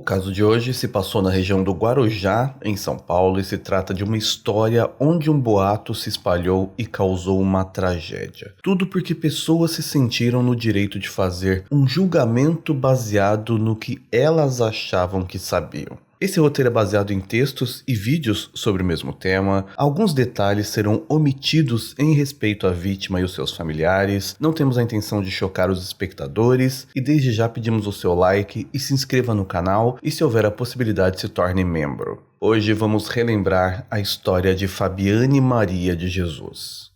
O caso de hoje se passou na região do Guarujá, em São Paulo, e se trata de uma história onde um boato se espalhou e causou uma tragédia. Tudo porque pessoas se sentiram no direito de fazer um julgamento baseado no que elas achavam que sabiam. Esse roteiro é baseado em textos e vídeos sobre o mesmo tema. Alguns detalhes serão omitidos em respeito à vítima e os seus familiares. Não temos a intenção de chocar os espectadores e desde já pedimos o seu like e se inscreva no canal e, se houver a possibilidade, se torne membro. Hoje vamos relembrar a história de Fabiane Maria de Jesus.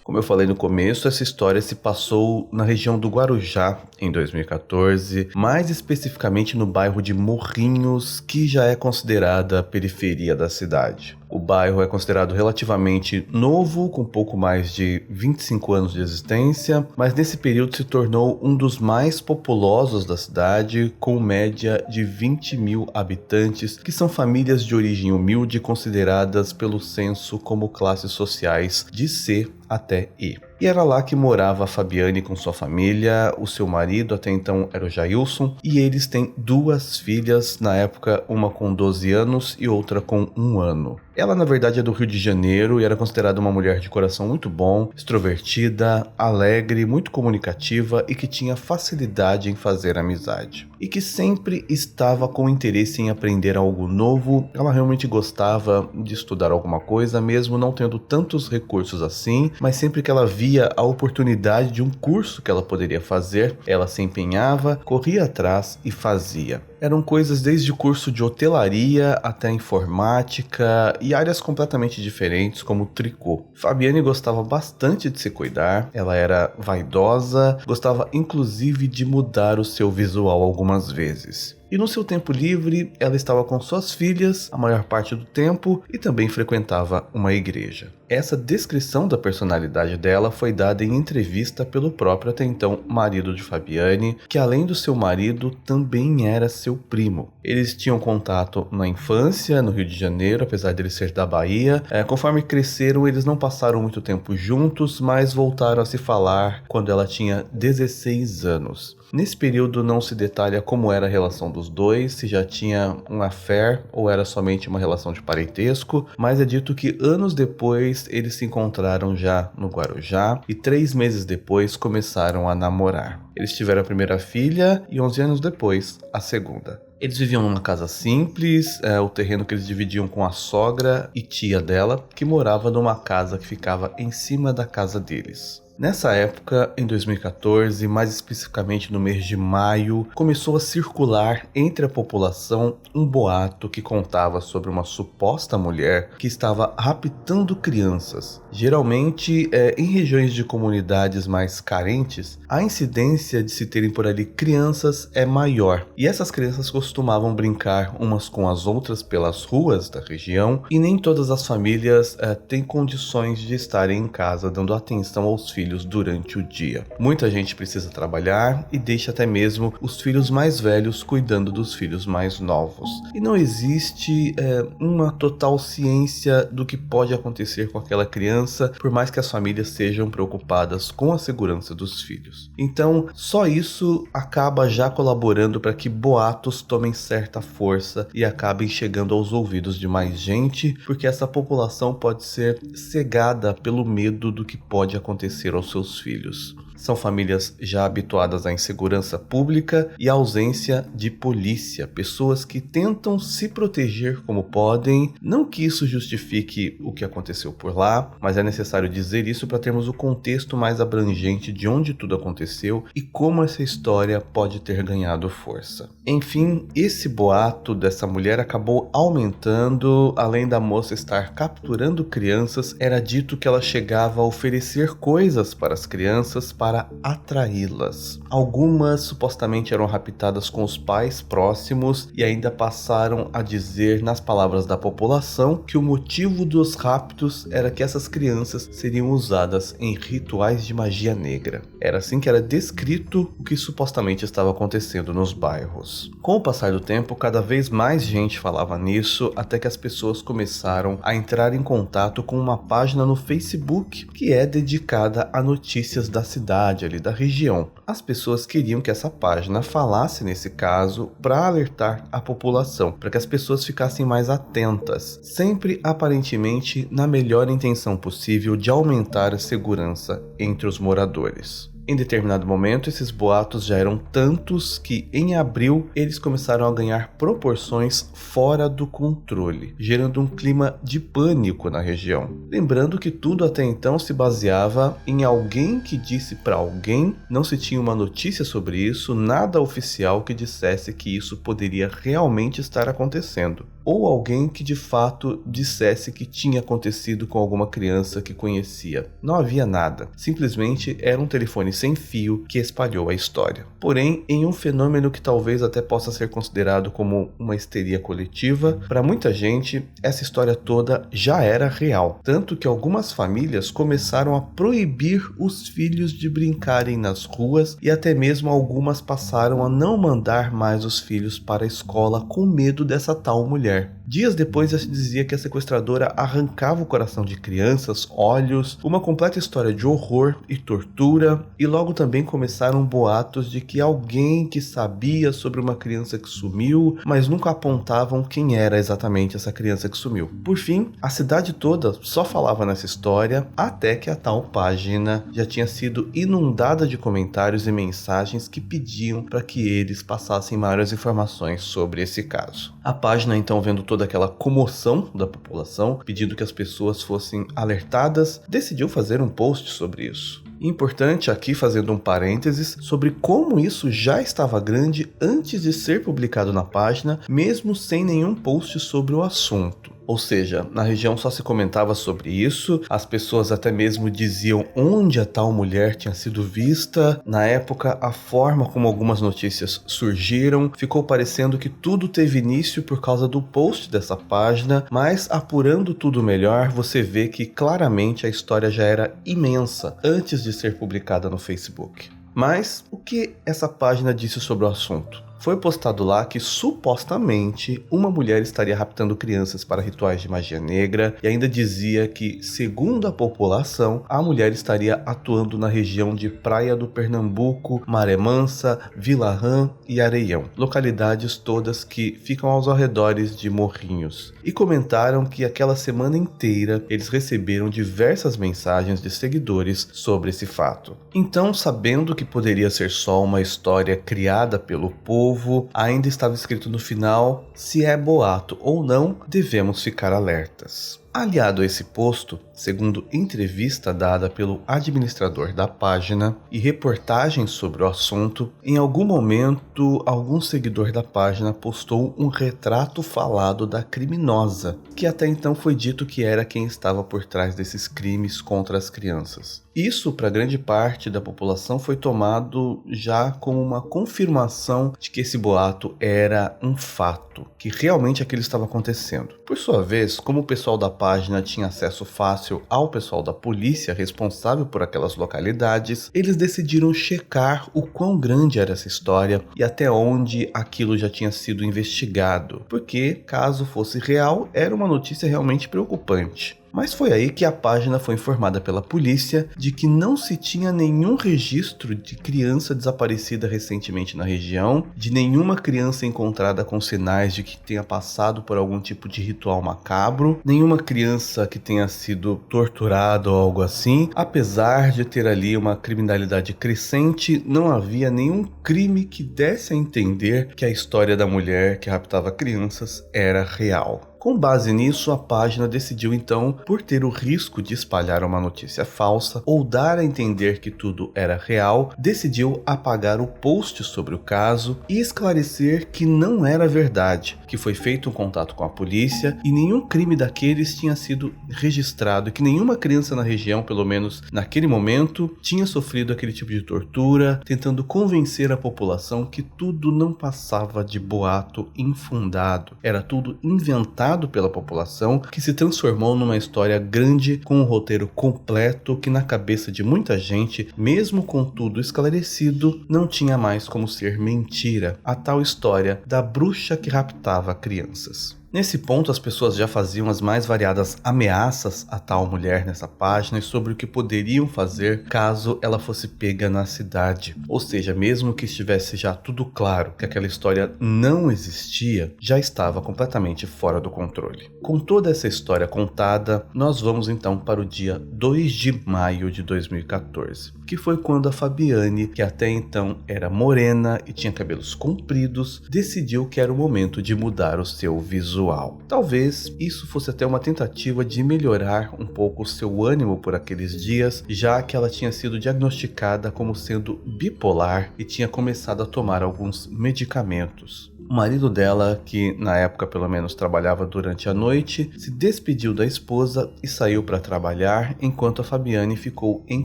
Como eu falei no começo, essa história se passou na região do Guarujá, em 2014, mais especificamente no bairro de Morrinhos, que já é considerada a periferia da cidade. O bairro é considerado relativamente novo, com pouco mais de 25 anos de existência, mas nesse período se tornou um dos mais populosos da cidade, com média de 20 mil habitantes, que são famílias de origem humilde consideradas pelo censo como classes sociais de C até E. E era lá que morava a Fabiane com sua família, o seu marido até então era o Jailson, e eles têm duas filhas, na época uma com 12 anos e outra com 1 ano. Ela na verdade é do Rio de Janeiro e era considerada uma mulher de coração muito bom, extrovertida, alegre, muito comunicativa e que tinha facilidade em fazer amizade. E que sempre estava com interesse em aprender algo novo. Ela realmente gostava de estudar alguma coisa, mesmo não tendo tantos recursos assim, mas sempre que ela via a oportunidade de um curso que ela poderia fazer, ela se empenhava, corria atrás e fazia. Eram coisas desde curso de hotelaria até informática e áreas completamente diferentes como tricô. Fabiane gostava bastante de se cuidar, ela era vaidosa, gostava inclusive de mudar o seu visual algumas vezes. E no seu tempo livre, ela estava com suas filhas a maior parte do tempo e também frequentava uma igreja. Essa descrição da personalidade dela foi dada em entrevista pelo próprio até então marido de Fabiane, que além do seu marido, também era seu primo. Eles tinham contato na infância, no Rio de Janeiro, apesar de ele ser da Bahia. Conforme cresceram, eles não passaram muito tempo juntos, mas voltaram a se falar quando ela tinha 16 anos. Nesse período não se detalha como era a relação dos dois, se já tinha um affair ou era somente uma relação de parentesco, mas é dito que anos depois eles se encontraram já no Guarujá e 3 meses depois começaram a namorar. Eles tiveram a primeira filha e 11 anos depois a segunda. Eles viviam numa casa simples, o terreno que eles dividiam com a sogra e tia dela, que morava numa casa que ficava em cima da casa deles. Nessa época, em 2014, mais especificamente no mês de maio, começou a circular entre a população um boato que contava sobre uma suposta mulher que estava raptando crianças. Geralmente, em regiões de comunidades mais carentes, a incidência de se terem por ali crianças é maior. E essas crianças costumavam brincar umas com as outras pelas ruas da região e nem todas as famílias têm condições de estarem em casa dando atenção aos filhos durante o dia. Muita gente precisa trabalhar e deixa até mesmo os filhos mais velhos cuidando dos filhos mais novos. E não existe uma total ciência do que pode acontecer com aquela criança, por mais que as famílias sejam preocupadas com a segurança dos filhos. Então, só isso acaba já colaborando para que boatos tomem certa força e acabem chegando aos ouvidos de mais gente, porque essa população pode ser cegada pelo medo do que pode acontecer aos seus filhos. São famílias já habituadas à insegurança pública e à ausência de polícia, pessoas que tentam se proteger como podem. Não que isso justifique o que aconteceu por lá, mas é necessário dizer isso para termos o contexto mais abrangente de onde tudo aconteceu e como essa história pode ter ganhado força. Enfim, esse boato dessa mulher acabou aumentando. Além da moça estar capturando crianças, era dito que ela chegava a oferecer coisas para as crianças para atraí-las. Algumas supostamente eram raptadas com os pais próximos e ainda passaram a dizer, nas palavras da população, que o motivo dos raptos era que essas crianças seriam usadas em rituais de magia negra. Era assim que era descrito o que supostamente estava acontecendo nos bairros. Com o passar do tempo, cada vez mais gente falava nisso, até que as pessoas começaram a entrar em contato com uma página no Facebook que é dedicada a notícias da cidade, ali da região. As pessoas queriam que essa página falasse nesse caso para alertar a população, para que as pessoas ficassem mais atentas, sempre aparentemente na melhor intenção possível de aumentar a segurança entre os moradores. Em determinado momento, esses boatos já eram tantos que, em abril, eles começaram a ganhar proporções fora do controle, gerando um clima de pânico na região. Lembrando que tudo até então se baseava em alguém que disse para alguém, não se tinha uma notícia sobre isso, nada oficial que dissesse que isso poderia realmente estar acontecendo. Ou alguém que de fato dissesse que tinha acontecido com alguma criança que conhecia. Não havia nada, simplesmente era um telefone sem fio que espalhou a história. Porém, em um fenômeno que talvez até possa ser considerado como uma histeria coletiva, para muita gente essa história toda já era real, tanto que algumas famílias começaram a proibir os filhos de brincarem nas ruas e até mesmo algumas passaram a não mandar mais os filhos para a escola com medo dessa tal mulher. Dias depois já se dizia que a sequestradora arrancava o coração de crianças, olhos, uma completa história de horror e tortura, e logo também começaram boatos de que alguém que sabia sobre uma criança que sumiu, mas nunca apontavam quem era exatamente essa criança que sumiu. Por fim, a cidade toda só falava nessa história, até que a tal página já tinha sido inundada de comentários e mensagens que pediam para que eles passassem maiores informações sobre esse caso. A página, então, vendo toda aquela comoção da população, pedindo que as pessoas fossem alertadas, decidiu fazer um post sobre isso. Importante aqui, fazendo um parênteses, sobre como isso já estava grande antes de ser publicado na página, mesmo sem nenhum post sobre o assunto. Ou seja, na região só se comentava sobre isso, as pessoas até mesmo diziam onde a tal mulher tinha sido vista. Na época, a forma como algumas notícias surgiram, ficou parecendo que tudo teve início por causa do post dessa página, mas apurando tudo melhor, você vê que claramente a história já era imensa antes de ser publicada no Facebook. Mas o que essa página disse sobre o assunto? Foi postado lá que supostamente uma mulher estaria raptando crianças para rituais de magia negra e ainda dizia que, segundo a população, a mulher estaria atuando na região de Praia do Pernambuco, Maré Mansa, Vila Rã e Areião, localidades todas que ficam aos arredores de Morrinhos. E comentaram que aquela semana inteira eles receberam diversas mensagens de seguidores sobre esse fato. Então, sabendo que poderia ser só uma história criada pelo povo, ainda estava escrito no final: se é boato ou não, devemos ficar alertas. Aliado a esse posto, segundo entrevista dada pelo administrador da página e reportagens sobre o assunto, em algum momento algum seguidor da página postou um retrato falado da criminosa, que até então foi dito que era quem estava por trás desses crimes contra as crianças. Isso, para grande parte da população, foi tomado já como uma confirmação de que esse boato era um fato, que realmente aquilo estava acontecendo. Por sua vez, como o pessoal da página tinha acesso fácil ao pessoal da polícia responsável por aquelas localidades, eles decidiram checar o quão grande era essa história e até onde aquilo já tinha sido investigado, porque, caso fosse real, era uma notícia realmente preocupante. Mas foi aí que a página foi informada pela polícia de que não se tinha nenhum registro de criança desaparecida recentemente na região, de nenhuma criança encontrada com sinais de que tenha passado por algum tipo de ritual macabro, nenhuma criança que tenha sido torturada ou algo assim. Apesar de ter ali uma criminalidade crescente, não havia nenhum crime que desse a entender que a história da mulher que raptava crianças era real. Com base nisso, a página decidiu então, por ter o risco de espalhar uma notícia falsa ou dar a entender que tudo era real, decidiu apagar o post sobre o caso e esclarecer que não era verdade, que foi feito um contato com a polícia e nenhum crime daqueles tinha sido registrado, e que nenhuma criança na região, pelo menos naquele momento, tinha sofrido aquele tipo de tortura, tentando convencer a população que tudo não passava de boato infundado. Era tudo inventado pela população, que se transformou numa história grande com um roteiro completo que na cabeça de muita gente, mesmo com tudo esclarecido, não tinha mais como ser mentira. A tal história da bruxa que raptava crianças. Nesse ponto, as pessoas já faziam as mais variadas ameaças a tal mulher nessa página e sobre o que poderiam fazer caso ela fosse pega na cidade. Ou seja, mesmo que estivesse já tudo claro que aquela história não existia, já estava completamente fora do controle. Com toda essa história contada, nós vamos então para o dia 2 de maio de 2014, que foi quando a Fabiane, que até então era morena e tinha cabelos compridos, decidiu que era o momento de mudar o seu visual. Talvez isso fosse até uma tentativa de melhorar um pouco o seu ânimo por aqueles dias, já que ela tinha sido diagnosticada como sendo bipolar e tinha começado a tomar alguns medicamentos. O marido dela, que na época pelo menos trabalhava durante a noite, se despediu da esposa e saiu para trabalhar, enquanto a Fabiane ficou em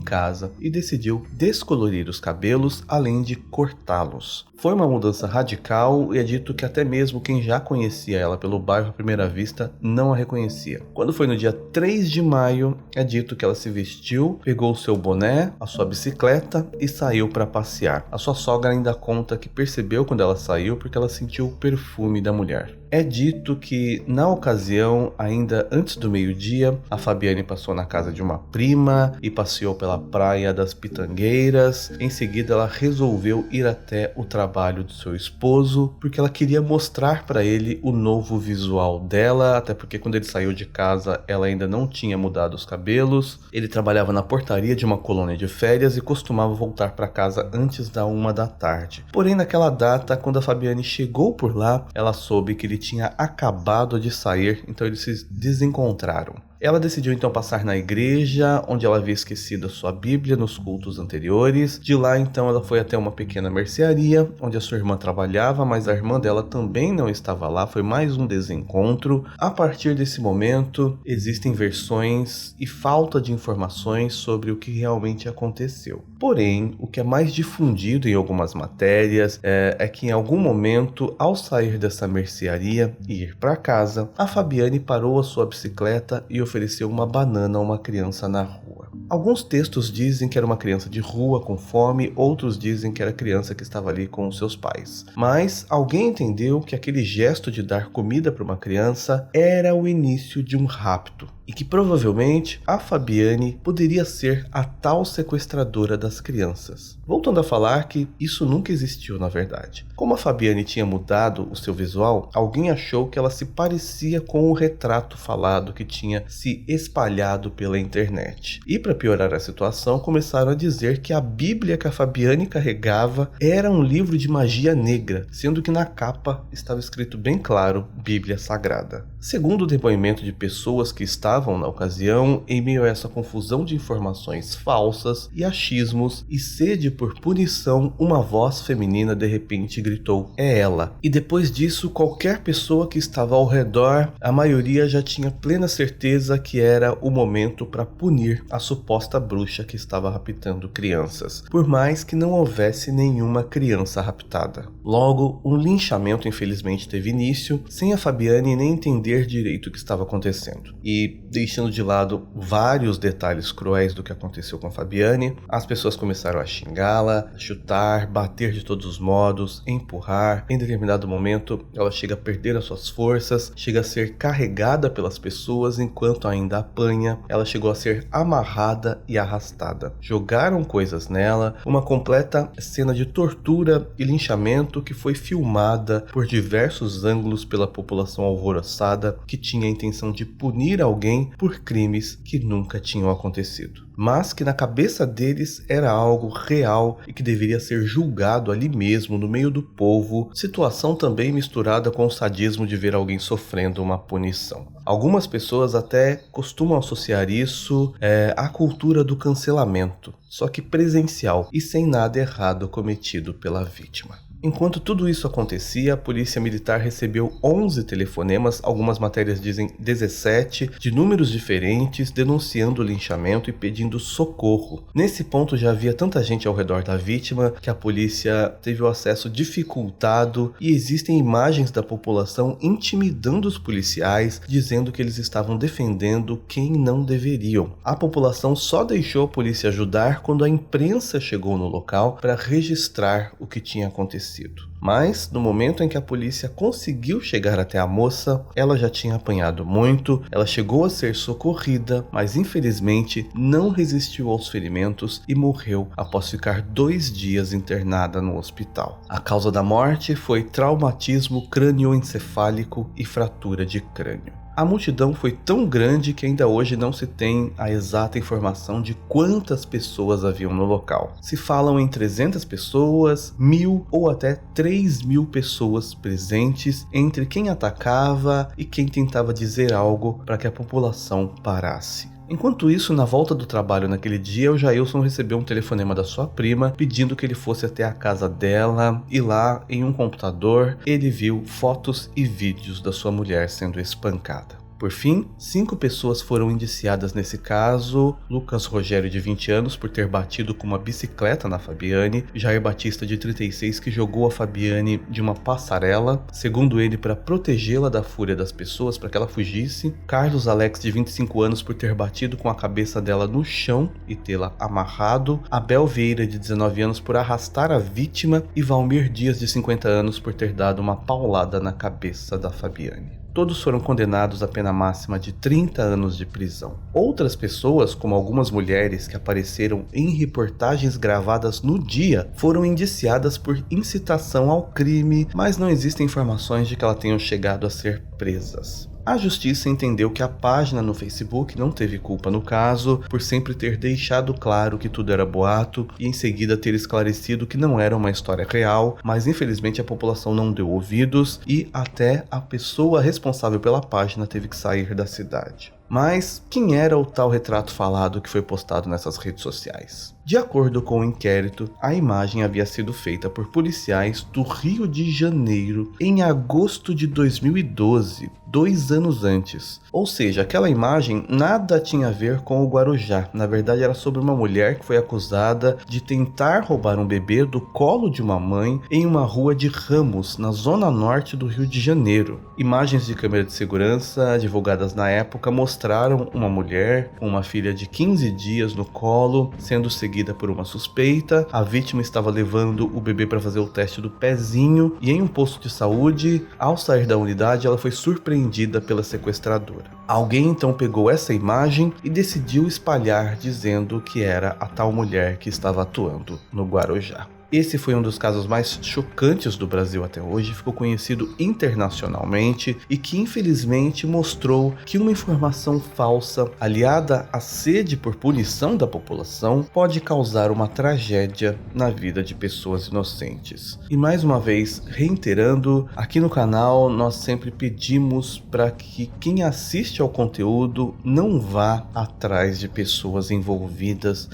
casa e decidiu descolorir os cabelos além de cortá-los. Foi uma mudança radical e é dito que até mesmo quem já conhecia ela pelo bairro à primeira vista não a reconhecia. Quando foi no dia 3 de maio, é dito que ela se vestiu, pegou o seu boné, a sua bicicleta e saiu para passear. A sua sogra ainda conta que percebeu quando ela saiu porque ela sentiu o perfume da mulher. É dito que, na ocasião, ainda antes do meio-dia, a Fabiane passou na casa de uma prima e passeou pela praia das Pitangueiras. Em seguida, ela resolveu ir até o trabalho do seu esposo, porque ela queria mostrar para ele o novo visual dela, até porque quando ele saiu de casa, ela ainda não tinha mudado os cabelos. Ele trabalhava na portaria de uma colônia de férias e costumava voltar para casa antes da 1 da tarde. Porém, naquela data, quando a Fabiane chegou por lá, ela soube que ele tinha acabado de sair, então eles se desencontraram. Ela decidiu então passar na igreja, onde ela havia esquecido a sua Bíblia nos cultos anteriores. De lá então ela foi até uma pequena mercearia, onde a sua irmã trabalhava, mas a irmã dela também não estava lá, foi mais um desencontro. A partir desse momento, existem versões e falta de informações sobre o que realmente aconteceu. Porém, o que é mais difundido em algumas matérias é que em algum momento, ao sair dessa mercearia e ir para casa, a Fabiane parou a sua bicicleta e ofereceu uma banana a uma criança na rua. Alguns textos dizem que era uma criança de rua com fome, outros dizem que era criança que estava ali com os seus pais. Mas alguém entendeu que aquele gesto de dar comida para uma criança era o início de um rapto. E que provavelmente a Fabiane poderia ser a tal sequestradora das crianças. Voltando a falar que isso nunca existiu na verdade. Como a Fabiane tinha mudado o seu visual, alguém achou que ela se parecia com o retrato falado que tinha se espalhado pela internet. E para piorar a situação, começaram a dizer que a Bíblia que a Fabiane carregava era um livro de magia negra, sendo que na capa estava escrito bem claro, Bíblia Sagrada. Segundo o depoimento de pessoas que estavam na ocasião, em meio a essa confusão de informações falsas e achismos e sede por punição, uma voz feminina de repente gritou, é ela. E depois disso, qualquer pessoa que estava ao redor, a maioria já tinha plena certeza que era o momento para punir a suposta bruxa que estava raptando crianças, por mais que não houvesse nenhuma criança raptada. Logo, um linchamento infelizmente teve início, sem a Fabiane nem entender direito o que estava acontecendo. E deixando de lado vários detalhes cruéis do que aconteceu com a Fabiane, as pessoas começaram a xingá-la, a chutar, bater de todos os modos, empurrar. Em determinado momento, ela chega a perder as suas forças, chega a ser carregada pelas pessoas enquanto ainda apanha. Ela chegou a ser amarrada e arrastada. Jogaram coisas nela, uma completa cena de tortura e linchamento que foi filmada por diversos ângulos pela população alvoroçada que tinha a intenção de punir alguém alguém por crimes que nunca tinham acontecido, mas que na cabeça deles era algo real e que deveria ser julgado ali mesmo, no meio do povo, situação também misturada com o sadismo de ver alguém sofrendo uma punição. Algumas pessoas até costumam associar isso à cultura do cancelamento, só que presencial e sem nada errado cometido pela vítima. Enquanto tudo isso acontecia, a polícia militar recebeu 11 telefonemas, algumas matérias dizem 17, de números diferentes, denunciando o linchamento e pedindo socorro. Nesse ponto já havia tanta gente ao redor da vítima que a polícia teve o acesso dificultado e existem imagens da população intimidando os policiais, dizendo que eles estavam defendendo quem não deveriam. A população só deixou a polícia ajudar quando a imprensa chegou no local para registrar o que tinha acontecido. Mas, no momento em que a polícia conseguiu chegar até a moça, ela já tinha apanhado muito, ela chegou a ser socorrida, mas infelizmente não resistiu aos ferimentos e morreu após ficar 2 dias internada no hospital. A causa da morte foi traumatismo crânioencefálico e fratura de crânio. A multidão foi tão grande que ainda hoje não se tem a exata informação de quantas pessoas haviam no local. Se falam em 300 pessoas, 1.000 ou até 3.000 pessoas presentes entre quem atacava e quem tentava dizer algo para que a população parasse. Enquanto isso, na volta do trabalho naquele dia, o Jailson recebeu um telefonema da sua prima pedindo que ele fosse até a casa dela e lá, em um computador, ele viu fotos e vídeos da sua mulher sendo espancada. Por fim, 5 pessoas foram indiciadas nesse caso: Lucas Rogério, de 20 anos, por ter batido com uma bicicleta na Fabiane; Jair Batista, de 36, que jogou a Fabiane de uma passarela, segundo ele, para protegê-la da fúria das pessoas, para que ela fugisse; Carlos Alex, de 25 anos, por ter batido com a cabeça dela no chão e tê-la amarrado; Abel Vieira, de 19 anos, por arrastar a vítima; e Valmir Dias, de 50 anos, por ter dado uma paulada na cabeça da Fabiane. Todos foram condenados à pena máxima de 30 anos de prisão. Outras pessoas, como algumas mulheres que apareceram em reportagens gravadas no dia, foram indiciadas por incitação ao crime, mas não existem informações de que elas tenham chegado a ser presas. A justiça entendeu que a página no Facebook não teve culpa no caso, por sempre ter deixado claro que tudo era boato e em seguida ter esclarecido que não era uma história real, mas infelizmente a população não deu ouvidos e até a pessoa responsável pela página teve que sair da cidade. Mas quem era o tal retrato falado que foi postado nessas redes sociais? De acordo com o inquérito, a imagem havia sido feita por policiais do Rio de Janeiro em agosto de 2012, 2 anos antes. Ou seja, aquela imagem nada tinha a ver com o Guarujá. Na verdade, era sobre uma mulher que foi acusada de tentar roubar um bebê do colo de uma mãe em uma rua de Ramos, na zona norte do Rio de Janeiro. Imagens de câmera de segurança divulgadas na época mostraram uma mulher com uma filha de 15 dias no colo, sendo seguida por uma suspeita. A vítima estava levando o bebê para fazer o teste do pezinho e em um posto de saúde, ao sair da unidade, ela foi surpreendida pela sequestradora. Alguém então pegou essa imagem e decidiu espalhar, dizendo que era a tal mulher que estava atuando no Guarujá. Esse foi um dos casos mais chocantes do Brasil até hoje, ficou conhecido internacionalmente e que infelizmente mostrou que uma informação falsa, aliada à sede por punição da população, pode causar uma tragédia na vida de pessoas inocentes. E mais uma vez, reiterando, aqui no canal nós sempre pedimos para que quem assiste ao conteúdo não vá atrás de pessoas envolvidas.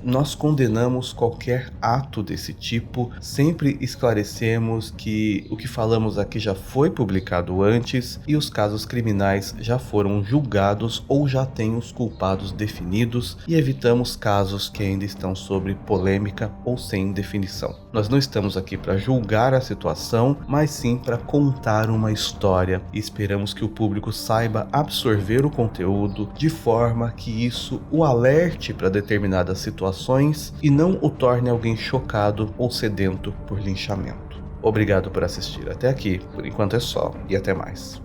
Nós condenamos qualquer ato desse tipo, sempre esclarecemos que o que falamos aqui já foi publicado antes e os casos criminais já foram julgados ou já têm os culpados definidos e evitamos casos que ainda estão sob polêmica ou sem definição. Nós não estamos aqui para julgar a situação, mas sim para contar uma história e esperamos que o público saiba absorver o conteúdo de forma que isso o alerte para determinadas situações e não o torne alguém chocado ou sedento por linchamento. Obrigado por assistir até aqui, por enquanto é só e até mais.